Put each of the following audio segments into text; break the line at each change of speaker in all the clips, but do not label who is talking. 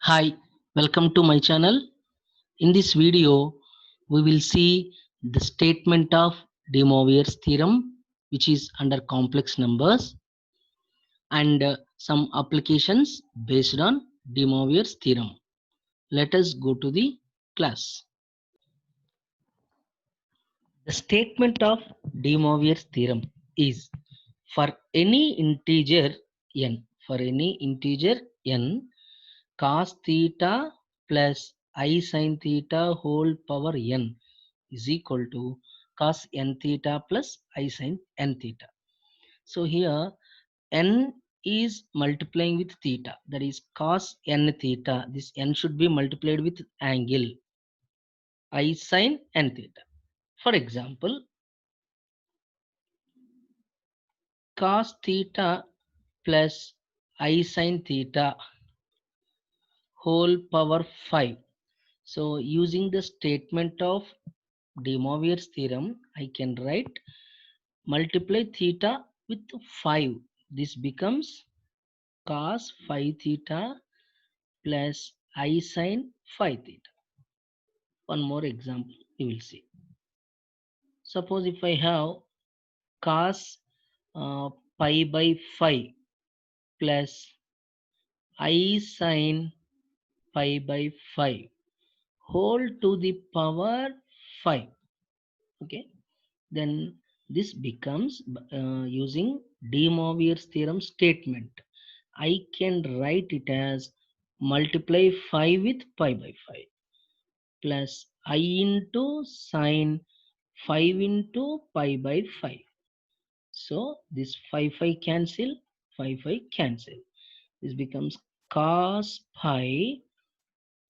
Hi, welcome to my channel. In this video, we will see the statement of De Moivre's theorem, which is under complex numbers, and some applications based on De Moivre's theorem. Let us go to the class. The statement of De Moivre's theorem is for any integer n, cos theta plus I sin theta whole power n is equal to cos n theta plus I sin n theta. So here n is multiplying with theta, that is cos n theta. This n should be multiplied with angle I sin n theta. For example, cos theta plus I sin theta whole power 5. So using the statement of De Moivre's theorem, I can write multiply theta with 5. This becomes cos 5 theta plus I sin 5 theta. One more example you will see. Suppose if I have cos pi by 5 plus I sin pi by 5 whole to the power 5. Okay, then this becomes using De Moivre's theorem statement. I can write it as multiply 5 with pi by 5 plus I into sine 5 into pi by 5. So this 5 cancel, 5 cancel. This becomes cos pi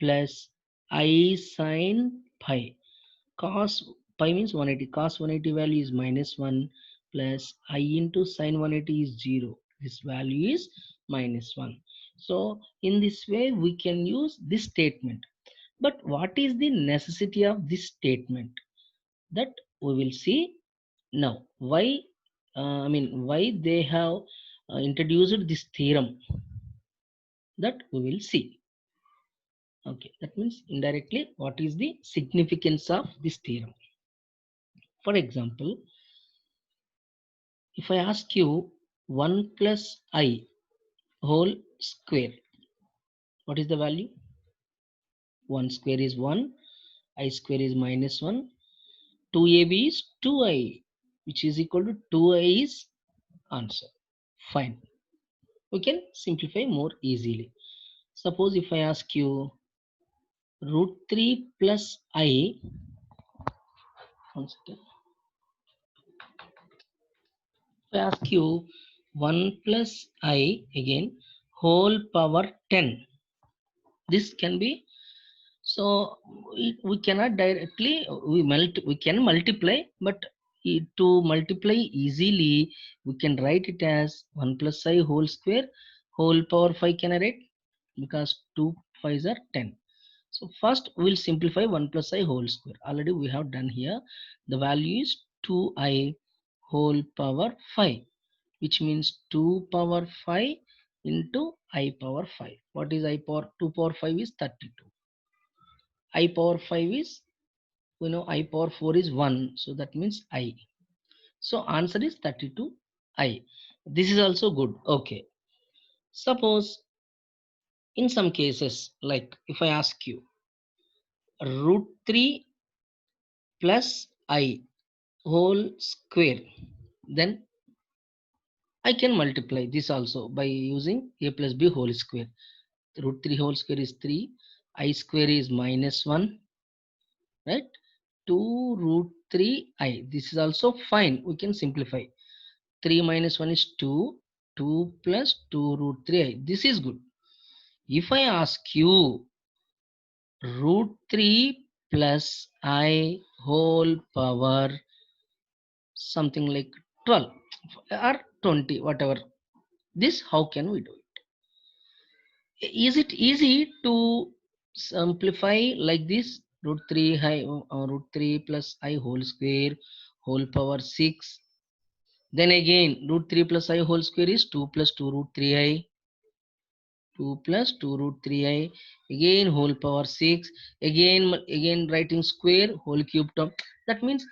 plus I sine pi. Cos pi means 180. Cos 180 value is -1 plus I into sine 180 is 0. This value is -1. So in this way we can use this statement. But what is the necessity of this statement? That we will see now. Why? Why they have introduced this theorem? That we will see. Okay, that means indirectly what is the significance of this theorem? For example, if I ask you 1 plus I whole square, what is the value? 1 square is 1, I square is -1, 2ab is 2i, which is equal to 2i is answer. Fine. We can simplify more easily. Suppose if I ask you root 3 plus I, one second. If I ask you 1 plus I again whole power 10, this can be, so we cannot directly, we can multiply, but to multiply easily we can write it as 1 plus I whole square whole power 5. Can I write? Because 2 5s are 10. So first we'll simplify 1 plus I whole square. Already we have done here. The value is 2I whole power 5, which means 2 power 5 into I power 5. What is I power? 2 power 5 is 32. I power 5 is, I power 4 is 1. So that means I. So answer is 32I. This is also good. Okay. Suppose in some cases, like if I ask you root 3 plus I whole square, then I can multiply this also by using a plus b whole square. Root 3 whole square is 3, I square is -1, right? 2 root 3 I. This is also fine. We can simplify. 3 minus 1 is 2. 2 plus 2 root 3 I. This is good. If I ask you root 3 plus I whole power something like 12 or 20, whatever. This, how can we do it? Is it easy to simplify like this? Root 3 plus I whole square whole power 6. Then again root 3 plus I whole square is 2 plus 2 root 3I. 2 plus 2 root 3i, again whole power 6, again writing square whole cube term. That means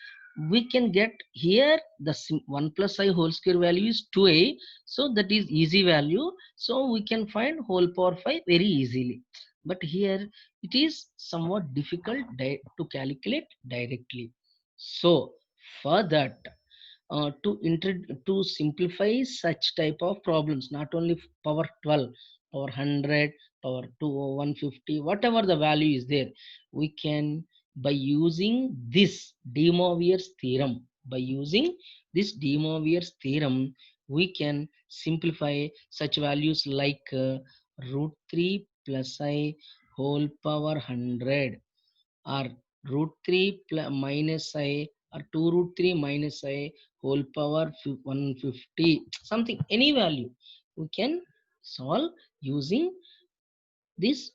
we can get here the 1 plus I whole square value is 2i, so that is easy value, so we can find whole power 5 very easily. But here it is somewhat difficult to calculate directly. So for that, to simplify such type of problems, not only power 12, power 100, power 2 or 150, whatever the value is there, we can, by using this de Moivre's theorem, by using this de Moivre's theorem, we can simplify such values like root 3 plus I whole power 100, or root 3 minus I, or 2 root 3 minus I whole power 150, something, any value we can solve using this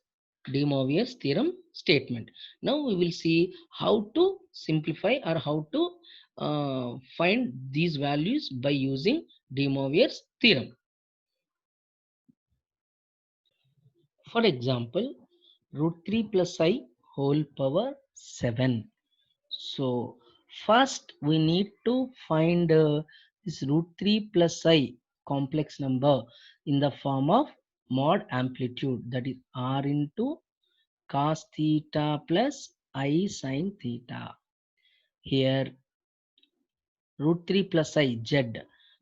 de Moivre's theorem statement. Now we will see how to simplify or how to find these values by using de Moivre's theorem. For example, root 3 plus I whole power 7. So first we need to find this root 3 plus I complex number in the form of mod amplitude, that is r into cos theta plus I sin theta. Here root 3 plus I z.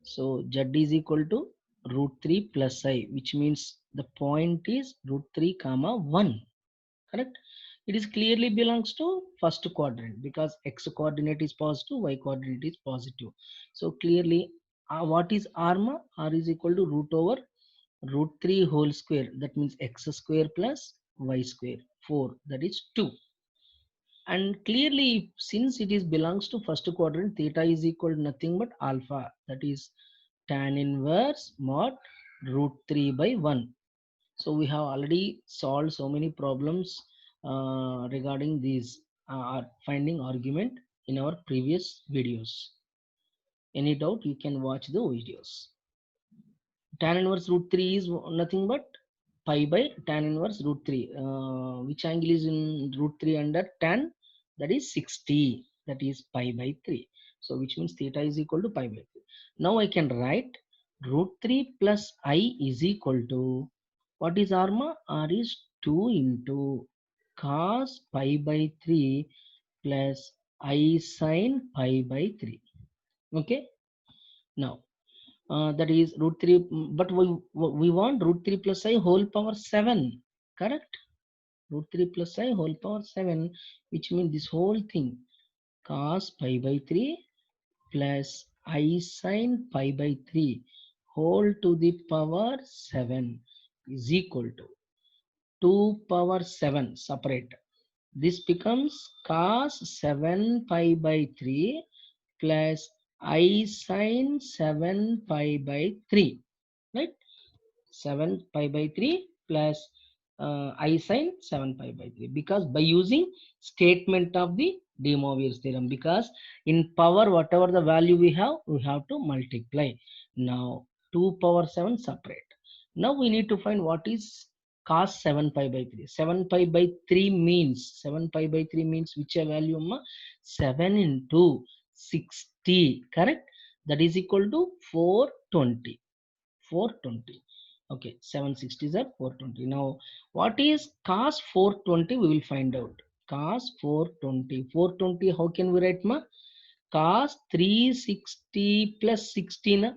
So z is equal to root 3 plus I, which means the point is root 3 comma 1. Correct? It is clearly belongs to first quadrant because x coordinate is positive, y coordinate is positive. So clearly, what is r? R is equal to root over root 3 whole square, that means x square plus y square, 4, that is 2. And clearly, since it is belongs to first quadrant, theta is equal to nothing but alpha, that is tan inverse mod root 3 by 1. So we have already solved so many problems regarding these finding argument in our previous videos. Any doubt, you can watch the videos. Tan inverse root 3 is nothing but pi by tan inverse root 3. Which angle is in root 3 under tan? That is 60. That is pi by 3. So which means theta is equal to pi by 3. Now I can write root 3 plus I is equal to, what is r? R is 2 into cos pi by 3 plus I sin pi by 3. Okay. Now that is root 3, but we want root 3 plus I whole power 7. Correct? Root 3 plus I whole power 7, which means this whole thing cos pi by 3 plus I sin pi by 3 whole to the power 7 is equal to 2 power 7 separate. This becomes cos 7 pi by 3 plus I sin 7 pi by 3. Right? 7 pi by 3 plus I sin 7 pi by 3, because by using statement of the de Moivre's theorem, because in power whatever the value we have to multiply. Now 2 power 7 separate. Now we need to find what is cos 7 pi by 3. 7 pi by 3 means, 7 pi by 3 means which a value? 7 into 60. Correct? That is equal to 420. 420. Okay, 760 is at 420. Now what is cos 420? We will find out. Cos 420, 420 how can we write? Cos 360 plus 16,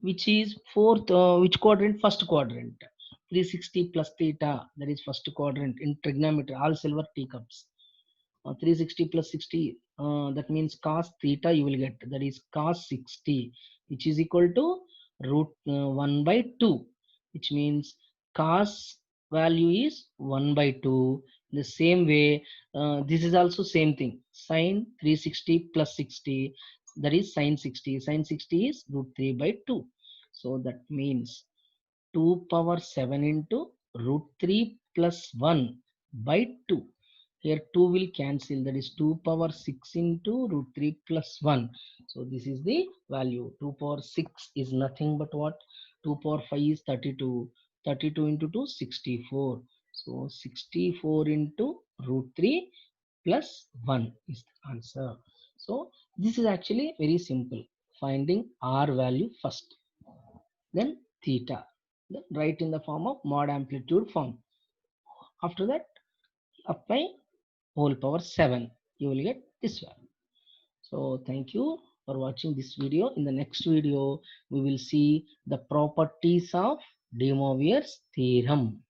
which is fourth, which quadrant? First quadrant. 360 plus theta, that is first quadrant in trigonometry, all silver teacups. 360 plus 60, that means cos theta you will get, that is cos 60, which is equal to root 1 by 2, which means cos value is 1 by 2. The same way, this is also same thing, sin 360 plus 60, that is sin 60. Sin 60 is root 3 by 2. So that means 2 power 7 into root 3 plus 1 by 2. Here 2 will cancel, that is 2 power 6 into root 3 plus 1. So this is the value. 2 power 6 is nothing but what? 2 power 5 is 32. 32 into 2, 64. So 64 into root 3 plus 1 is the answer. So this is actually very simple. Finding R value first, then theta. Then write in the form of mod amplitude form. After that, apply whole power 7. You will get this value. So thank you for watching this video. In the next video, we will see the properties of De Moivre's theorem.